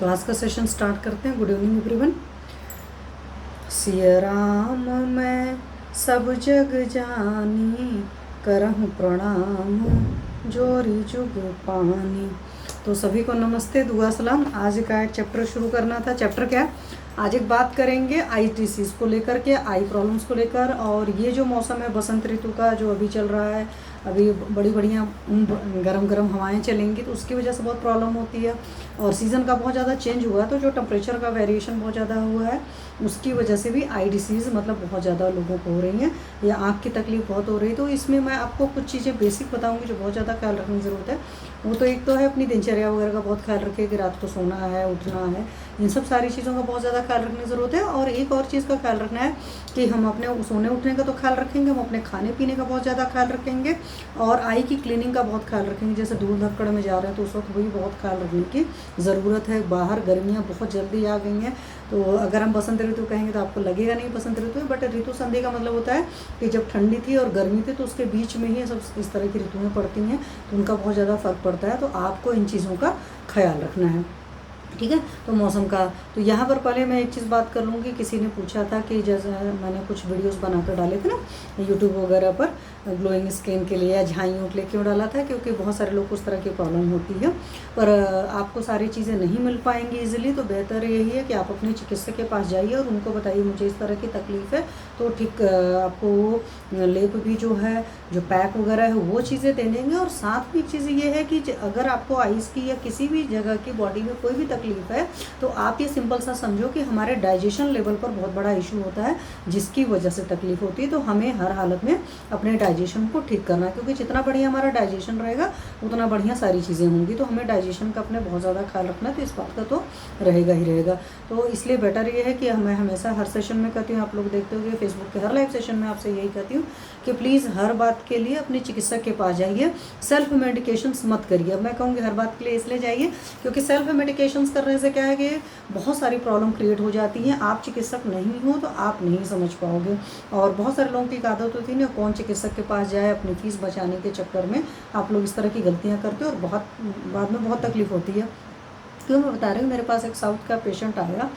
तो आज का सेशन स्टार्ट करते हैं। Good evening everyone. Siya Ram मैं सब जग जानी, करहूँ प्रणाम जोरी जुग पानी। तो सभी को नमस्ते, दुआ सलाम। आज का एक चैप्टर शुरू करना था। चैप्टर क्या है? आज एक बात करेंगे आई डिसीज़ को लेकर के, आई प्रॉब्लम्स को लेकर। और ये जो मौसम है बसंत ऋतु का जो अभी चल रहा है, अभी बड़ी बढ़िया गरम गरम हवाएं चलेंगी, तो उसकी वजह से बहुत प्रॉब्लम होती है। और सीज़न का बहुत ज़्यादा चेंज हुआ है, तो जो टेम्परेचर का वेरिएशन बहुत ज़्यादा हुआ है, उसकी वजह से भी आई डिसीज़ मतलब बहुत ज़्यादा लोगों को हो रही हैं, या आँख की तकलीफ बहुत हो रही है। तो इसमें मैं आपको कुछ चीज़ें बेसिक बताऊँगी जो बहुत ज़्यादा ख्याल रखने की ज़रूरत है। वो तो एक तो है अपनी दिनचर्या वगैरह का बहुत ख्याल रखें कि रात को सोना है, उठना है, इन सब सारी चीज़ों का बहुत ज़्यादा ख्याल रखने की ज़रूरत है। और एक और चीज़ का ख्याल रखना है कि हम अपने सोने उठने का तो ख्याल रखेंगे, हम अपने खाने पीने का बहुत ज़्यादा ख्याल रखेंगे, और आई की क्लीनिंग का बहुत ख्याल रखेंगे। जैसे धूल धक्कड़ में जा रहे हैं तो उस वक्त वही बहुत ख्याल रखने की ज़रूरत है। बाहर गर्मियाँ बहुत जल्दी आ गई हैं, तो अगर हम बसंत ऋतु कहेंगे तो आपको लगेगा नहीं बसंत ऋतु है, बट ऋतु संधि का मतलब होता है कि जब ठंडी थी और गर्मी थी तो उसके बीच में ही सब इस तरह की ऋतुएँ पड़ती हैं, तो उनका बहुत ज़्यादा फ़र्क पड़ता है। तो आपको इन चीज़ों का ख्याल रखना है, ठीक है। तो मौसम का, तो यहाँ पर पहले मैं एक चीज़ बात कर लूँगी। किसी ने पूछा था कि जैसे मैंने कुछ वीडियोस बनाकर डाले थे ना यूट्यूब वगैरह पर, ग्लोइंग स्किन के लिए या झाइयों के लिए क्यों डाला था, क्योंकि बहुत सारे लोग को उस तरह की प्रॉब्लम होती है, पर आपको सारी चीज़ें नहीं मिल पाएंगी ईजिली। तो बेहतर यही है कि आप अपने चिकित्सक के पास जाइए और उनको बताइए मुझे इस तरह की तकलीफ़ है, तो ठीक आपको वो लेप भी जो है, जो पैक वगैरह है, वो चीज़ें दे देंगे। और साथ में एक चीज़ ये है कि अगर आपको आइज़ की या किसी भी जगह की बॉडी में कोई भी तकलीफ़ है, तो आप ये सिंपल सा समझो कि हमारे डाइजेशन लेवल पर बहुत बड़ा इशू होता है, जिसकी वजह से तकलीफ़ होती है। तो हमें हर हालत में अपने डाइजेशन को ठीक करना है, क्योंकि जितना बढ़िया हमारा डाइजेशन रहेगा उतना बढ़िया सारी चीज़ें होंगी। तो हमें डाइजेशन का अपने बहुत ज़्यादा ख्याल रखना है, तो इस बात का तो रहेगा ही रहेगा। तो इसलिए बेटर ये है कि मैं हमेशा हर सेशन में कहती हूँ, आप लोग देखते हो फेसबुक के हर लाइव सेशन में आपसे यही कहती हूँ कि प्लीज़ हर बात के लिए अपने चिकित्सक के पास जाइए, सेल्फ मेडिकेशंस मत करिए। अब मैं कहूँगी हर बात के लिए इसलिए जाइए क्योंकि सेल्फ मेडिकेशंस करने से क्या है कि बहुत सारी प्रॉब्लम क्रिएट हो जाती हैं। आप चिकित्सक नहीं हो तो आप नहीं समझ पाओगे। और बहुत सारे लोगों की आदत होती है ना, कौन चिकित्सक के पास जाए, अपनी फीस बचाने के चक्कर में आप लोग इस तरह की गलतियाँ करते हो और बहुत बाद में बहुत तकलीफ होती है। क्यों मैं बता रही हूँ, मेरे पास एक साउथ का पेशेंट आया,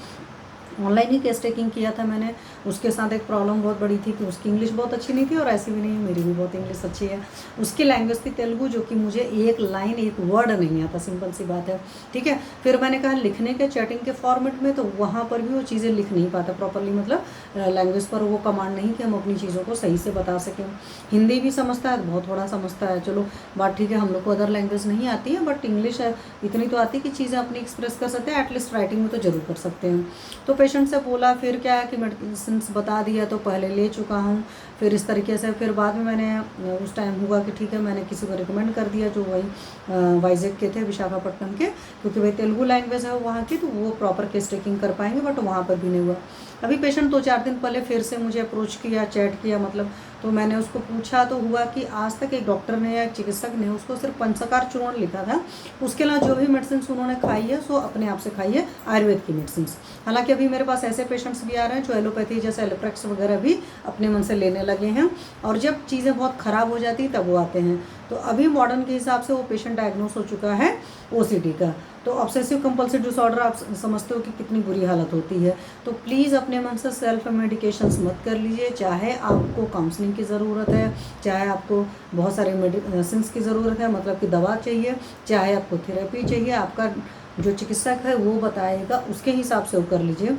ऑनलाइन ही केस टेकिंग किया था मैंने। उसके साथ एक प्रॉब्लम बहुत बड़ी थी कि उसकी इंग्लिश बहुत अच्छी नहीं थी, और ऐसी भी नहीं है, मेरी भी बहुत इंग्लिश अच्छी है। उसकी लैंग्वेज थी तेलुगु, जो कि मुझे एक लाइन एक वर्ड नहीं आता, सिंपल सी बात है, ठीक है। फिर मैंने कहा लिखने के चैटिंग के फॉर्मेट में, तो वहाँ पर भी वो चीज़ें लिख नहीं पाता प्रॉपरली, मतलब लैंग्वेज पर वो कमांड नहीं कि हम अपनी चीज़ों को सही से बता सकें। हिंदी भी समझता है, बहुत थोड़ा समझता है, चलो बात ठीक है। हम लोग को अदर लैंग्वेज नहीं आती है, बट इंग्लिश इतनी तो आती है कि चीज़ें अपनी एक्सप्रेस कर सकते हैं, एटलीस्ट राइटिंग में तो ज़रूर कर सकते हैं। तो पेशेंट से बोला, फिर क्या है कि मेडिसिन बता दिया, तो पहले ले चुका हूँ, फिर इस तरीके से। फिर बाद में मैंने उस टाइम हुआ कि ठीक है, मैंने किसी को रिकमेंड कर दिया जो वही वाइजैक के थे, विशाखापट्टनम के, क्योंकि वही तेलुगु लैंग्वेज है वहाँ की, तो वो प्रॉपर केस टेकिंग कर पाएंगे, बट वहाँ पर भी नहीं हुआ। अभी पेशेंट 2-4 दिन पहले फिर से मुझे अप्रोच किया, चैट किया मतलब, तो मैंने उसको पूछा, तो हुआ कि आज तक एक डॉक्टर ने या चिकित्सक ने उसको सिर्फ पंचकार चूर्ण लिखा था। उसके अलावा जो भी मेडिसिन उन्होंने खाई है सो अपने आप से खाई है, आयुर्वेद की मेडिसिन। हालांकि अभी मेरे पास ऐसे पेशेंट्स भी आ रहे हैं जो एलोपैथी जैसे एलोप्रेक्स वगैरह भी अपने मन से लेने लगे हैं, और जब चीज़ें बहुत ख़राब हो जाती तब वो आते हैं। तो अभी मॉडर्न के हिसाब से वो पेशेंट डायग्नोस हो चुका है ओसीडी का। तो ऑब्सेसिव कंपल्सिव डिसऑर्डर आप समझते हो कि कितनी बुरी हालत होती है। तो प्लीज़ अपने मन से सेल्फ मेडिकेशंस मत कर लीजिए, चाहे आपको काउंसलिंग की ज़रूरत है, चाहे आपको बहुत सारे मेडिसिन की ज़रूरत है, मतलब कि दवा चाहिए, चाहे आपको थेरेपी चाहिए, आपका जो चिकित्सक है वो बताएगा, उसके हिसाब से वो कर लीजिए।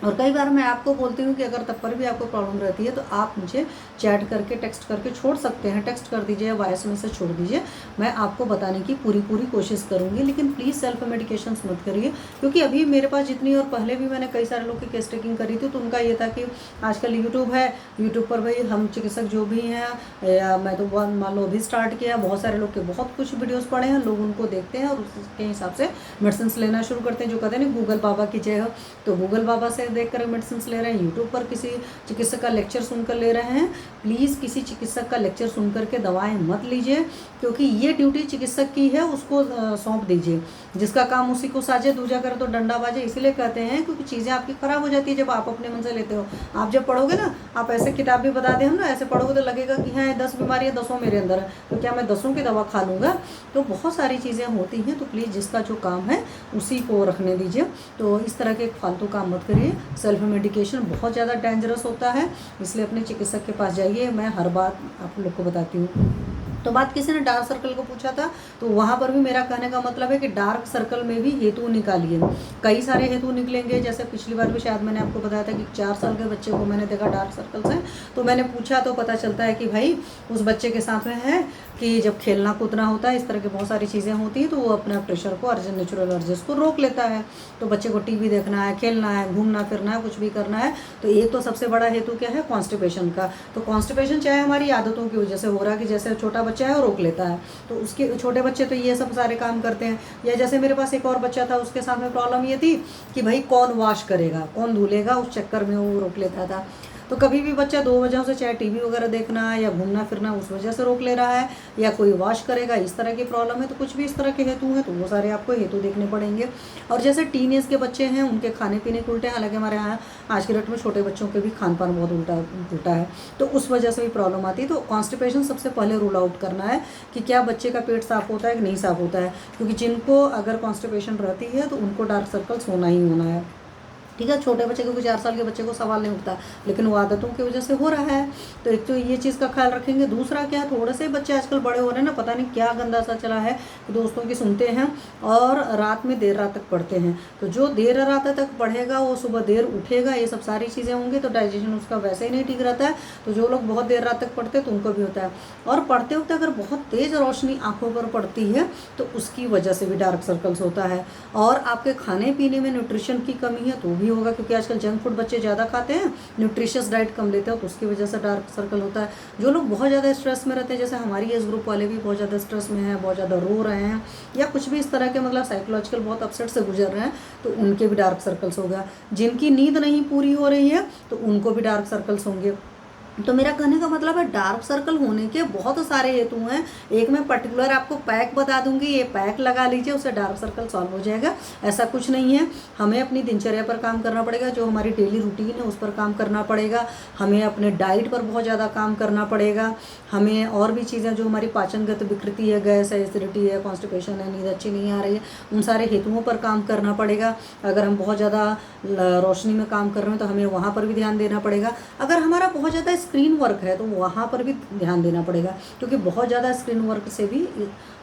और कई बार मैं आपको बोलती हूँ कि अगर तब पर भी आपको प्रॉब्लम रहती है तो आप मुझे चैट करके, टेक्स्ट करके छोड़ सकते हैं, टेक्स्ट कर दीजिए, वॉइस मैसेज छोड़ दीजिए, मैं आपको बताने की पूरी कोशिश करूँगी। लेकिन प्लीज़ सेल्फ मेडिकेशंस मत करिए, क्योंकि अभी मेरे पास जितनी, और पहले भी मैंने कई सारे लोग की केस टेकिंग करी थी, तो उनका ये था कि आजकल यूट्यूब है, यूट्यूब पर भाई हम चिकित्सक जो भी हैं, या मैं तो मान लो अभी स्टार्ट किया, बहुत सारे लोग के बहुत कुछ वीडियोज़ पड़े हैं, लोग उनको देखते हैं और उसके हिसाब से मेडिसिन लेना शुरू करते हैं। जो कहते हैं ना गूगल बाबा की जय हो, तो गूगल बाबा से देख कर मेडिसिन ले रहे हैं, यूट्यूब पर किसी चिकित्सक का लेक्चर सुनकर ले रहे हैं। प्लीज़ किसी चिकित्सक का लेक्चर सुनकर के दवाएं मत लीजिए, क्योंकि ये ड्यूटी चिकित्सक की है, उसको सौंप दीजिए। जिसका काम उसी को साझे, दूजा करे तो डंडा बाजे। इसीलिए कहते हैं क्योंकि चीज़ें आपकी ख़राब हो जाती है जब आप अपने मन से लेते हो। आप जब पढ़ोगे ना, आप ऐसे किताब भी बता दें हम ना, ऐसे पढ़ोगे तो लगेगा कि हाँ 10 बीमारियाँ 10 मेरे अंदर है, तो क्या मैं 10 की दवा खा लूँगा? तो बहुत सारी चीज़ें होती हैं, तो प्लीज़ जिसका जो काम है उसी को रखने दीजिए। तो इस तरह के फालतू काम मत करिए। सेल्फ मेडिकेशन बहुत ज़्यादा डेंजरस होता है, इसलिए अपने चिकित्सक के पास जाइए। मैं हर बात आप लोग को बताती हूँ। तो बात किसी ने डार्क सर्कल को पूछा था, तो वहाँ पर भी मेरा कहने का मतलब है कि डार्क सर्कल में भी हेतु निकालिए। कई सारे हेतु निकलेंगे। जैसे पिछली बार भी शायद मैंने आपको बताया था कि 4 साल के बच्चे को मैंने देखा डार्क सर्कल्स हैं, तो मैंने पूछा तो पता चलता है कि भाई उस बच्चे के साथ में है कि जब खेलना कूदना होता है, इस तरह की बहुत सारी चीज़ें होती हैं, तो वो अपना प्रेशर को, नेचुरल अर्जेस को रोक लेता है। तो बच्चे को टीवी देखना है, खेलना है, घूमना फिरना है, कुछ भी करना है, तो एक तो सबसे बड़ा हेतु क्या है? कॉन्स्टिपेशन का। तो कॉन्स्टिपेशन चाहे हमारी आदतों की वजह से हो रहा है कि जैसे छोटा बच्चा है वो रोक लेता है, तो उसके छोटे बच्चे तो ये सब सारे काम करते हैं। या जैसे मेरे पास एक और बच्चा था, उसके साथ में प्रॉब्लम ये थी कि भाई कौन वॉश करेगा, कौन धुलेगा, उस चक्कर में वो रोक लेता था। तो कभी भी बच्चा 2 वजहों से, चाहे टीवी वगैरह देखना या घूमना फिरना, उस वजह से रोक ले रहा है, या कोई वॉश करेगा, इस तरह की प्रॉब्लम है, तो कुछ भी इस तरह के हेतु हैं, तो वो सारे आपको हेतु देखने पड़ेंगे। और जैसे टीनेज के बच्चे हैं, उनके खाने पीने के उल्टे, हालांकि हमारे यहाँ आज के डेट में छोटे बच्चों के भी खान पान बहुत उल्टा है, तो उस वजह से भी प्रॉब्लम आती है। तो कॉन्स्टिपेशन सबसे पहले रूल आउट करना है कि क्या बच्चे का पेट साफ होता है कि नहीं साफ होता है, क्योंकि जिनको अगर कॉन्स्टिपेशन रहती है तो उनको डार्क सर्कल्स होना ही होना है। ठीक है, छोटे बच्चे को, 4 साल के बच्चे को सवाल नहीं उठता, लेकिन वो आदतों की वजह से हो रहा है। तो एक तो ये चीज़ का ख्याल रखेंगे। दूसरा क्या है, थोड़े से बच्चे आजकल बड़े हो रहे हैं ना, पता नहीं क्या गंदा सा चला है कि दोस्तों की सुनते हैं और रात में देर रात तक पढ़ते हैं। तो जो देर रात तक पढ़ेगा वो सुबह देर उठेगा, ये सब सारी चीज़ें होंगी, तो डाइजेशन उसका वैसे ही नहीं ठीक रहता है। तो जो लोग बहुत देर रात तक पढ़ते हैं तो उनको भी होता है। और पढ़ते वक्त अगर बहुत तेज़ रोशनी आँखों पर पड़ती है तो उसकी वजह से भी डार्क सर्कल्स होता है। और आपके खाने पीने में न्यूट्रिशन की कमी है तो भी होगा, क्योंकि आजकल जंक फूड बच्चे ज़्यादा खाते हैं, न्यूट्रिशियस डाइट कम लेते हैं, तो उसकी वजह से डार्क सर्कल होता है। जो लोग बहुत ज़्यादा स्ट्रेस में रहते हैं, जैसे हमारी एज ग्रुप वाले भी बहुत ज़्यादा स्ट्रेस में हैं, बहुत ज़्यादा रो रहे हैं, या कुछ भी इस तरह के मतलब साइकोलॉजिकल बहुत अपसेट से गुजर रहे हैं, तो उनके भी डार्क सर्कल्स होगा। जिनकी नींद नहीं पूरी हो रही है तो उनको भी डार्क सर्कल्स होंगे। तो मेरा कहने का मतलब है डार्क सर्कल होने के बहुत सारे हेतु हैं। एक मैं पर्टिकुलर आपको पैक बता दूंगी, ये पैक लगा लीजिए, उससे डार्क सर्कल सॉल्व हो जाएगा। ऐसा कुछ नहीं है। हमें अपनी दिनचर्या पर काम करना पड़ेगा, जो हमारी डेली रूटीन है उस पर काम करना पड़ेगा, हमें अपने डाइट पर बहुत ज़्यादा काम करना पड़ेगा, हमें और भी चीज़ें जो हमारी पाचनगत विकृति है, गैस है, एसिडिटी है, कॉन्स्टिपेशन है, नींद अच्छी नहीं आ रही है, उन सारे हेतुओं पर काम करना पड़ेगा। अगर हम बहुत ज़्यादा रोशनी में काम कर रहे हैं तो हमें वहाँ पर भी ध्यान देना पड़ेगा। अगर हमारा बहुत ज़्यादा स्क्रीन वर्क है तो वहाँ पर भी ध्यान देना पड़ेगा, क्योंकि बहुत ज़्यादा स्क्रीन वर्क से भी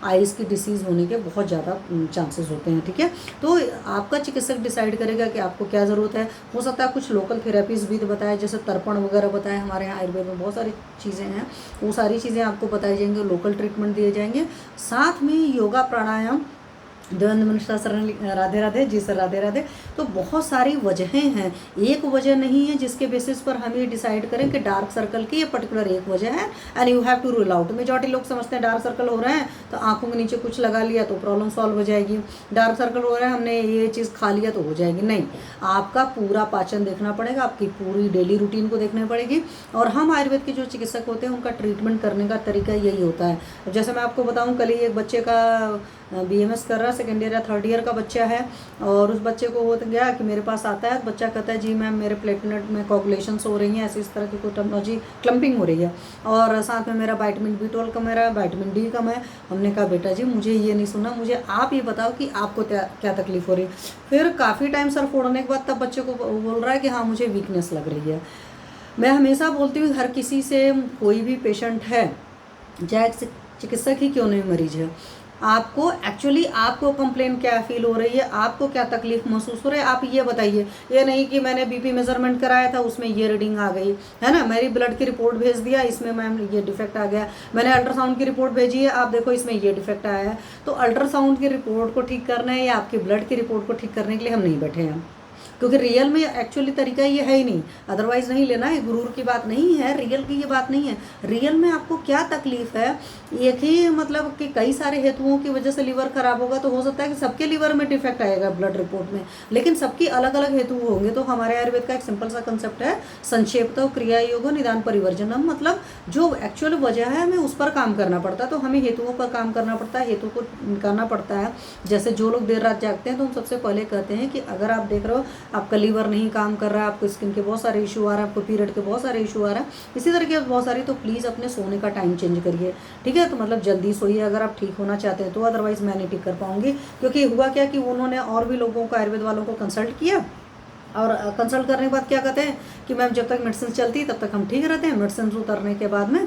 आइज़ की डिसीज़ होने के बहुत ज़्यादा चांसेस होते हैं। ठीक है, तो आपका चिकित्सक डिसाइड करेगा कि आपको क्या ज़रूरत है। हो सकता है कुछ लोकल थेरेपीज भी बताए, जैसे तर्पण वगैरह बताए, हमारे यहाँ आयुर्वेद में बहुत सारी चीज़ें हैं, वो सारी चीज़ें आपको बताई जाएंगी, लोकल ट्रीटमेंट दिए जाएंगे। साथ में योगा प्राणायाम, देवेंद्र मनुष्य शरण, राधे राधे जी सर, राधे राधे। तो बहुत सारी वजहें हैं, एक वजह नहीं है जिसके बेसिस पर हम ये डिसाइड करें कि डार्क सर्कल की ये पर्टिकुलर एक वजह है and you have to rule out. Majority लोग समझते हैं डार्क सर्कल हो रहे हैं तो आंखों के नीचे कुछ लगा लिया तो प्रॉब्लम सॉल्व हो जाएगी, डार्क सर्कल हो रहा है हमने ये चीज़ खा लिया तो हो जाएगी। नहीं, आपका पूरा पाचन देखना पड़ेगा, आपकी पूरी डेली रूटीन को देखनी पड़ेगी। और हम आयुर्वेद के जो चिकित्सक होते हैं उनका ट्रीटमेंट करने का तरीका यही होता है। जैसे मैं आपको बताऊँ, कल ही एक बच्चे का BMS कर रहा, 2nd ईयर या 3rd ईयर का बच्चा है, और उस बच्चे को हो गया कि मेरे पास आता है, बच्चा कहता है जी मैम मेरे प्लेटलेट में कोगुलेशंस हो रही हैं, ऐसी इस तरह की कोई टर्मिनोलॉजी, क्लम्पिंग हो रही है, और साथ में मेरा विटामिन B12 कम है, विटामिन D कम है। हमने कहा बेटा जी मुझे ये नहीं सुना, मुझे आप ये बताओ कि आपको क्या तकलीफ हो रही है। फिर काफ़ी टाइम सर फोड़ने के बाद तब बच्चे को बोल रहा है कि हाँ मुझे वीकनेस लग रही है। मैं हमेशा बोलती हूँ हर किसी से, कोई भी पेशेंट है, चाहे चिकित्सक ही क्यों नहीं मरीज है, आपको एक्चुअली आपको कंप्लेन क्या फील हो रही है, आपको क्या तकलीफ महसूस हो रही है, आप ये बताइए। ये नहीं कि मैंने BP मेजरमेंट कराया था उसमें ये रीडिंग आ गई है ना, मेरी ब्लड की रिपोर्ट भेज दिया इसमें मैम ये डिफेक्ट आ गया, मैंने अल्ट्रासाउंड की रिपोर्ट भेजी है आप देखो इसमें ये डिफेक्ट आया है। तो अल्ट्रासाउंड की रिपोर्ट को ठीक करना है या आपकी ब्लड की रिपोर्ट को ठीक करने के लिए हम नहीं बैठे हैं। क्योंकि रियल में एक्चुअली तरीका ये है ही नहीं, अदरवाइज नहीं लेना है, गुरूर की बात नहीं है, रियल की ये बात नहीं है। रियल में आपको क्या तकलीफ है, एक ही मतलब कि कई सारे हेतुओं की वजह से लीवर खराब होगा, तो हो सकता है कि सबके लीवर में डिफेक्ट आएगा ब्लड रिपोर्ट में, लेकिन सबकी अलग अलग हेतु होंगे। तो हमारे आयुर्वेद का एक सिंपल सा कंसेप्ट है, संक्षेपतः क्रिया योग निदान परिवर्जनम, मतलब जो एक्चुअल वजह है हमें उस पर काम करना पड़ता है, तो हमें हेतुओं पर काम करना पड़ता है, हेतु को निकालना पड़ता है। जैसे जो लोग देर रात जागते हैं तो हम सबसे पहले कहते हैं कि अगर आप देख रहे हो आपका लीवर नहीं काम कर रहा है, आपको स्किन के बहुत सारे इशू आ रहा है, आपको पीरियड के बहुत सारे इशू आ रहा है, इसी तरह के बहुत सारी, तो प्लीज़ अपने सोने का टाइम चेंज करिए, ठीक है। तो मतलब जल्दी सोइए अगर आप ठीक होना चाहते हैं तो, अदरवाइज मैं नहीं ठीक कर पाऊंगी। क्योंकि हुआ क्या कि उन्होंने और भी लोगों को, आयुर्वेद वालों को कंसल्ट किया, और कंसल्ट करने के बाद क्या कहते हैं कि मैम जब तक मेडिसिन चलती है तब तक हम ठीक रहते हैं, मेडिसिन उतरने के बाद में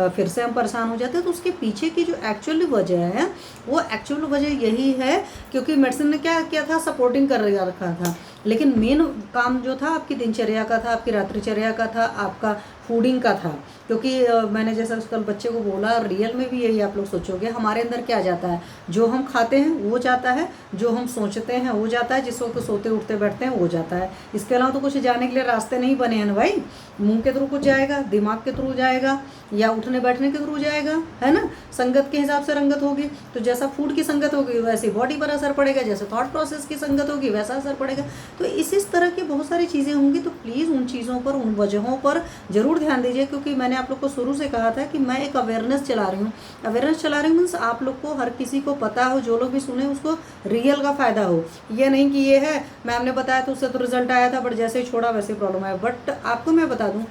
फिर से हम परेशान हो जाते हैं। तो उसके पीछे की जो एक्चुअल वजह है, वो एक्चुअल वजह यही है क्योंकि मेडिसिन ने क्या किया था, सपोर्टिंग कर रखा था, लेकिन मेन काम जो था आपकी दिनचर्या का था, आपकी रात्रिचर्या का था, आपका फूडिंग का था। क्योंकि मैंने जैसा कल बच्चे को बोला, रियल में भी यही आप लोग सोचोगे, हमारे अंदर क्या जाता है, जो हम खाते हैं वो जाता है, जो हम सोचते हैं वो जाता है, जिस वक्त सोते उठते बैठते हैं वो जाता है। इसके अलावा तो कुछ जाने के लिए रास्ते नहीं बने हैं ना भाई। मुंह के थ्रू कुछ जाएगा, दिमाग के थ्रू जाएगा, या उठने बैठने के थ्रू जाएगा, है ना। संगत के हिसाब से रंगत होगी, तो जैसा फूड की संगत होगी वैसे बॉडी पर असर पड़ेगा, जैसे थॉट प्रोसेस की संगत होगी वैसा असर पड़ेगा। तो इस तरह की बहुत सारी चीज़ें होंगी। तो प्लीज़ उन चीज़ों पर, उन वजहों पर ज़रूर ध्यान दीजिए, क्योंकि मैंने आप लोग को शुरू से कहा था कि मैं एक अवेयरनेस चला रही हूँ। अवेयरनेस चला रही हूँ मीन्स आप लोग को, हर किसी को पता हो, जो लोग भी सुने उसको रियल का फ़ायदा हो। ये नहीं कि ये है मैम ने बताया तो उससे तो रिजल्ट आया था, बट जैसे ही छोड़ा वैसे प्रॉब्लम आया। बट आपको मैं बता दूँ,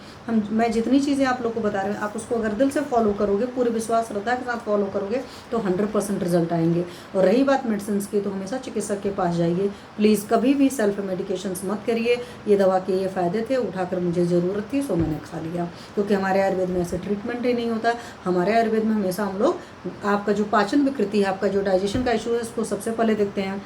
मैं जितनी चीज़ें आप लोग को बता रहे हैं, आप उसको अगर दिल से फॉलो करोगे, पूरे विश्वास श्रद्धा के साथ फॉलो करोगे, तो 100% रिजल्ट आएंगे। और रही बात मेडिसिन की, तो हमेशा चिकित्सक के पास जाइए प्लीज़, कभी भी सेल्फ मेडिकेशंस मत करिए। ये दवा के ये फ़ायदे थे, उठाकर मुझे ज़रूरत थी सो मैंने खा लिया, क्योंकि हमारे आयुर्वेद में ऐसे ट्रीटमेंट ही नहीं होता। हमारे आयुर्वेद में हमेशा हम लोग आपका जो पाचन विकृति है, आपका जो डाइजेशन का इशू है, इसको सबसे पहले देखते हैं।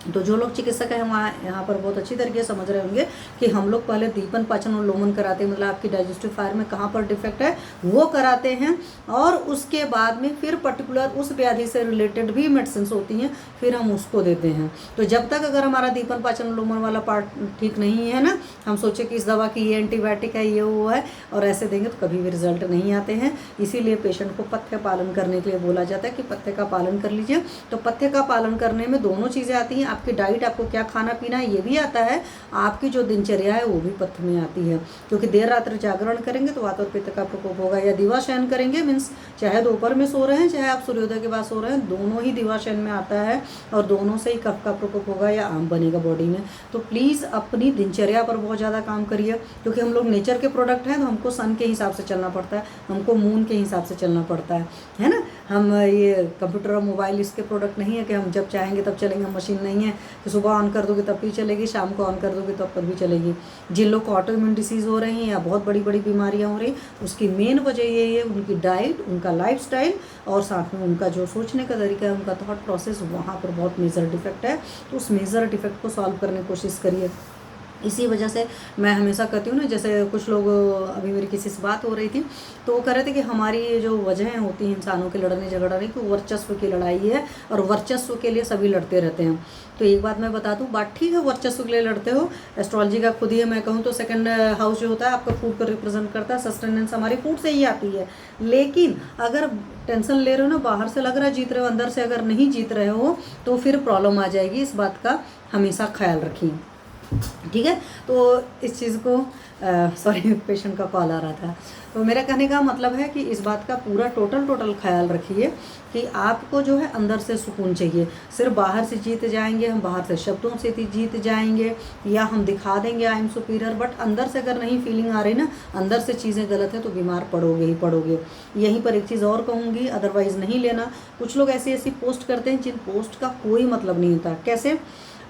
तो जो लोग चिकित्सक हैं वहाँ यहाँ पर बहुत अच्छी तरीके से समझ रहे होंगे कि हम लोग पहले दीपन, पाचन और लोमन कराते हैं, मतलब आपकी डाइजेस्टिव फायर में कहाँ पर डिफेक्ट है वो कराते हैं, और उसके बाद में फिर पर्टिकुलर उस व्याधि से रिलेटेड भी मेडिसिन होती हैं, फिर हम उसको देते हैं। तो जब तक अगर हमारा दीपन, पाचन और लोमन वाला पार्ट ठीक नहीं है ना, हम सोचे कि इस दवा की ये एंटीबायोटिक है, ये वो है, और ऐसे देंगे तो कभी भी रिजल्ट नहीं आते हैं। इसीलिए पेशेंट को पथ्य पालन करने के लिए बोला जाता है कि पथ्य का पालन कर लीजिए। तो पथ्य का पालन करने में दोनों चीज़ें आती हैं, आपकी डाइट, आपको क्या खाना पीना है ये भी आता है, आपकी जो दिनचर्या है वो भी पथ्य में आती है। क्योंकि देर रात्रि जागरण करेंगे तो वात और पित्त का प्रकोप होगा, या दिवाशयन करेंगे मीन्स चाहे दोपहर में सो रहे हैं चाहे आप सूर्योदय के बाद सो रहे हैं, दोनों ही दिवाशयन में आता है, और दोनों से ही कफ का प्रकोप होगा या आम बनेगा बॉडी में। तो प्लीज़ अपनी दिनचर्या पर बहुत ज़्यादा काम करिए, क्योंकि हम लोग नेचर के प्रोडक्ट हैं, तो हमको सन के हिसाब से चलना पड़ता है, हमको मून के हिसाब से चलना पड़ता है ना। हम ये कंप्यूटर और मोबाइल इसके प्रोडक्ट नहीं है कि हम जब चाहेंगे तब चलेंगे, मशीन नहीं है कि सुबह ऑन कर दोगे तब भी चलेगी, शाम को ऑन कर दोगे तब पर भी चलेगी। जिन लोग को ऑटोइम्यून डिसीज़ हो रही हैं या बहुत बड़ी बड़ी बीमारियां हो रही, उसकी मेन वजह ये है उनकी डाइट, उनका लाइफस्टाइल, और साथ में उनका जो सोचने का तरीका है, उनका थॉट प्रोसेस, वहाँ पर बहुत मेजर डिफेक्ट है। तो उस मेजर डिफेक्ट को सॉल्व करने की कोशिश करिए। इसी वजह से मैं हमेशा कहती हूँ ना, जैसे कुछ लोग, अभी मेरी किसी से बात हो रही थी तो वो कह रहे थे कि हमारी ये जो वजहें होती हैं इंसानों के लड़ने झगड़ने की, वर्चस्व की लड़ाई है, और वर्चस्व के लिए सभी लड़ते रहते हैं। तो एक बात मैं बता दूँ, बात ठीक है वर्चस्व के लिए लड़ते हो, एस्ट्रोलॉजी का खुद ही है, मैं कहूँ तो सेकंड हाउस जो होता है आपका फूड को रिप्रेजेंट करता है, सस्टेनेंस हमारी फूड से ही आती है। लेकिन अगर टेंशन ले रहे हो ना, बाहर से लग रहा है जीत रहे हो, अंदर से अगर नहीं जीत रहे हो तो फिर प्रॉब्लम आ जाएगी। इस बात का हमेशा ख्याल रखिए, ठीक है। तो इस चीज़ को सॉरी पेशेंट का कॉल आ रहा था। तो मेरा कहने का मतलब है कि इस बात का पूरा टोटल ख्याल रखिए कि आपको जो है अंदर से सुकून चाहिए। सिर्फ बाहर से जीत जाएंगे हम, बाहर से शब्दों से जीत जाएंगे, या हम दिखा देंगे आई एम सुपीरियर, बट अंदर से अगर नहीं फीलिंग आ रही ना, अंदर से चीज़ें गलत है, तो बीमार पड़ोगे ही पड़ोगे। यहीं पर एक चीज़ और कहूँगी, अदरवाइज़ नहीं लेना। कुछ लोग ऐसी पोस्ट करते हैं जिन पोस्ट का कोई मतलब नहीं होता। कैसे?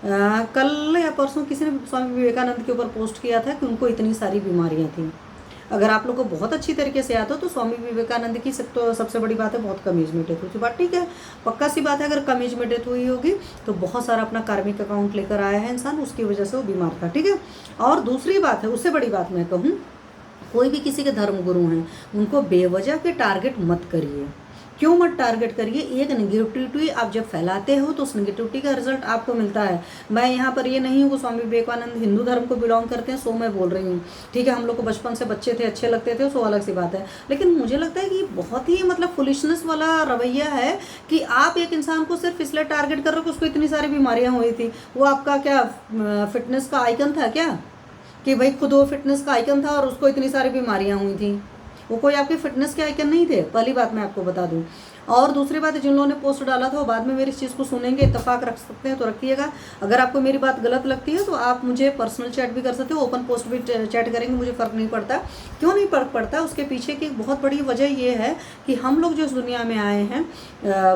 कल या परसों किसी ने स्वामी विवेकानंद के ऊपर पोस्ट किया था कि उनको इतनी सारी बीमारियां थी। अगर आप लोग को बहुत अच्छी तरीके से आता हो तो स्वामी विवेकानंद की सबसे बड़ी बात है बहुत कम एज में डेथ हुई थी। बात ठीक है, पक्का सी बात है, अगर कम एज में डेथ हुई होगी तो बहुत सारा अपना कार्मिक अकाउंट लेकर आया है इंसान, उसकी वजह से वो बीमार था, ठीक है। और दूसरी बात है, उससे बड़ी बात मैं कहूँ, कोई भी किसी के धर्म गुरु हैं उनको बेवजह के टारगेट मत करिए। क्यों मत टारगेट करिए। एक नेगेटिविटी आप जब फैलाते हो तो उस नेगेटिविटी का रिजल्ट आपको मिलता है। मैं यहाँ पर ये नहीं हूँ कि स्वामी विवेकानंद हिंदू धर्म को बिलोंग करते हैं, सो मैं बोल रही हूँ, ठीक है। हम लोग को बचपन से बच्चे थे, अच्छे लगते थे, सो अलग सी बात है। लेकिन मुझे लगता है कि बहुत ही मतलब फुलिशनेस वाला रवैया है कि आप एक इंसान को सिर्फ इसलिए टारगेट कर रहे हो कि उसको इतनी सारी बीमारियाँ हुई थी। वो आपका क्या फिटनेस का आइकन था क्या, कि भाई खुद वो फिटनेस का आइकन था और उसको इतनी सारी बीमारियां हुई थी? वो कोई आपके फिटनेस के आइकन नहीं थे, पहली बात मैं आपको बता दूं। और दूसरी बात, जिन लोगों ने पोस्ट डाला था वो बाद में मेरी इस चीज़ को सुनेंगे, इत्तेफाक रख सकते हैं तो रखिएगा। अगर आपको मेरी बात गलत लगती है तो आप मुझे पर्सनल चैट भी कर सकते हो, ओपन पोस्ट भी चैट करेंगे, मुझे फ़र्क नहीं पड़ता। क्यों नहीं फर्क पड़ता? उसके पीछे की बहुत बड़ी वजह ये है कि हम लोग जो इस दुनिया में आए हैं,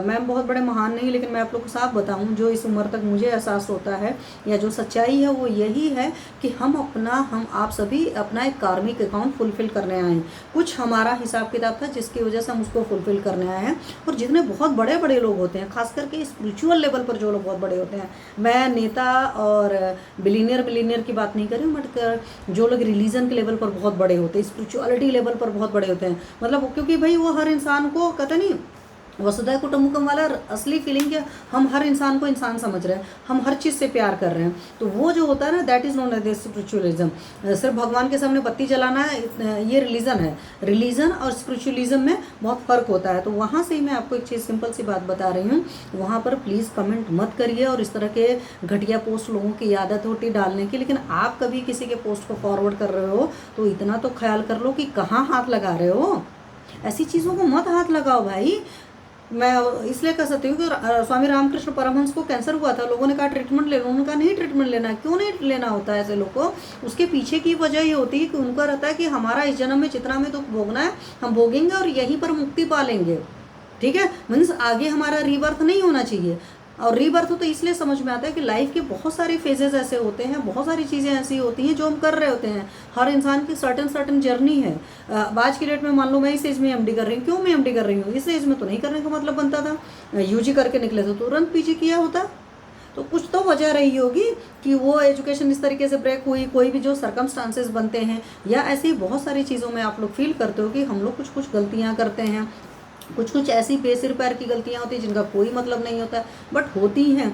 मैं बहुत बड़े महान नहीं, लेकिन मैं आप लोग को साफ बताऊँ, जो इस उम्र तक मुझे एहसास होता है या जो सच्चाई है वो यही है कि हम आप सभी अपना एक कार्मिक अकाउंट फुलफिल करने आए हैं। कुछ हमारा हिसाब किताब था जिसकी वजह से हम उसको फुलफिल करने आए हैं। और जितने बहुत बड़े बड़े लोग होते हैं, खास करके स्पिरिचुअल लेवल पर जो लोग बहुत बड़े होते हैं, मैं नेता और बिलीनियर की बात नहीं कर रही हूँ, बट जो लोग रिलीजन के लेवल पर बहुत बड़े होते हैं, स्पिरिचुअलिटी लेवल पर बहुत बड़े होते हैं, मतलब क्योंकि भाई वो हर इंसान को कहते नहीं, वसुधैव कुटुंबकम वाला असली फीलिंग क्या, हम हर इंसान को इंसान समझ रहे हैं, हम हर चीज़ से प्यार कर रहे हैं। तो वो जो होता है ना, that is non age spiritualism. सिर्फ भगवान के सामने बत्ती जलाना है, ये रिलीजन है। रिलीजन और स्पिरिचुअलिज्म में बहुत फ़र्क होता है। तो वहाँ से ही मैं आपको एक चीज़, सिंपल सी बात बता रही हूँ, वहाँ पर प्लीज़ कमेंट मत करिए। और इस तरह के घटिया पोस्ट लोगों की आदत होती डालने की, लेकिन आप कभी किसी के पोस्ट को फॉरवर्ड कर रहे हो तो इतना तो ख्याल कर लो कि कहाँ हाथ लगा रहे हो। ऐसी चीज़ों को मत हाथ लगाओ भाई। मैं इसलिए कह सकती हूँ कि स्वामी रामकृष्ण परमहंस को कैंसर हुआ था, लोगों ने कहा ट्रीटमेंट ले लो, उन्होंने कहा नहीं ट्रीटमेंट लेना। क्यों नहीं लेना होता है ऐसे लोग को? उसके पीछे की वजह ये होती है कि उनका रहता है कि हमारा इस जन्म में जितना हमें दुख भोगना है हम भोगेंगे और यहीं पर मुक्ति पा लेंगे, ठीक है। मीन्स आगे हमारा रीबर्थ नहीं होना चाहिए। और रीबर्थ तो इसलिए समझ में आता है कि लाइफ के बहुत सारे फेजेस ऐसे होते हैं, बहुत सारी चीज़ें ऐसी होती हैं जो हम कर रहे होते हैं। हर इंसान की सर्टन जर्नी है। आज की डेट में मान लो मैं इस एज में एमडी कर रही हूँ, क्यों मैं एमडी कर रही हूँ? इस एज में तो नहीं करने का मतलब बनता था। यूजी करके निकले तो तुरंत पीजी किया होता। तो कुछ तो वजह रही होगी कि वो एजुकेशन इस तरीके से ब्रेक हुई। कोई भी जो सर्कमस्टांसेस बनते हैं या ऐसी बहुत सारी चीज़ों में आप लोग फील करते हो कि हम लोग कुछ गलतियाँ करते हैं, कुछ ऐसी बेसिर पैर की गलतियाँ होती हैं जिनका कोई मतलब नहीं होता, बट होती हैं।